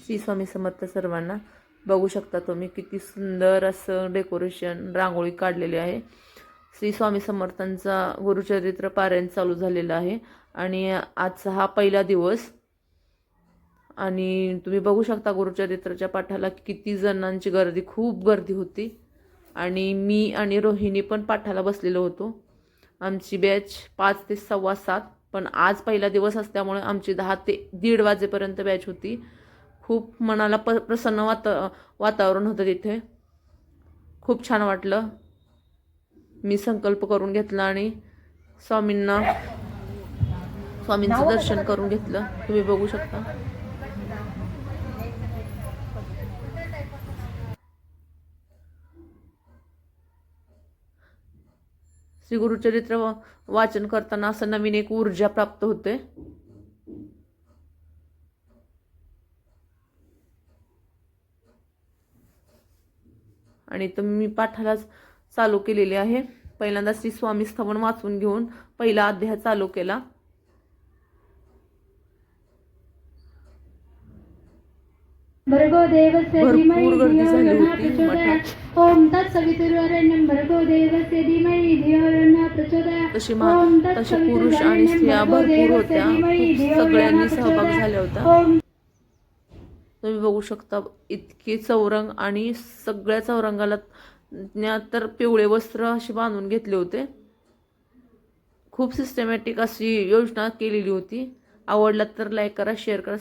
श्री स्वामी समर्थ सर्वांना. बघू शकता तुम्ही किती सुंदर असं डेकोरेशन रांगोळी काढलेली आहे. श्री स्वामी समर्थांचा गुरुचरित्र पारायण चालू झालेलं आहे आणि आजचा हा पहिला दिवस. आणि तुम्ही बघू शकता गुरुचरित्राच्या पाठाला किती जणांची गर्दी, खूप गर्दी होती. आणि मी आणि रोहिणी पण पाठाला बसलेलो होतो. आमची बॅच 5 ते 7:15, पण आज पहिला दिवस असल्यामुळे आमची 10 ते 1:30 वाजेपर्यंत बॅच होती. खूप मनाला प्रसन्न वातावरण होतं तिथे. खूप छान वाटलं. मी संकल्प करून घेतला आणि स्वामींचं दर्शन करून घेतलं. तुम्ही बघू शकता. श्री गुरुचरित्र वाचन करताना असं नवीन एक ऊर्जा प्राप्त होते. आणि मी पाठालाच चालू केलेले आहे. पहिल्यांदा श्री स्वामी स्थवन वाचून घेऊन पहिला अध्याय चालू केला. भरपूर गर्दी झाली होती मठात. तसे पुरुष आणि स्त्रिया भरपूर होत्या. सगळ्यांनी सहभाग झाला होता. तुम्ही बघू शकता इतके चौरंग, आणि सगळ्या चौरंगाला तर पिवळे वस्त्र असे बांधून घेतले होते. खूप सिस्टमॅटिक अशी योजना केलेली होती. आवडला तर लाईक करा, शेअर करा.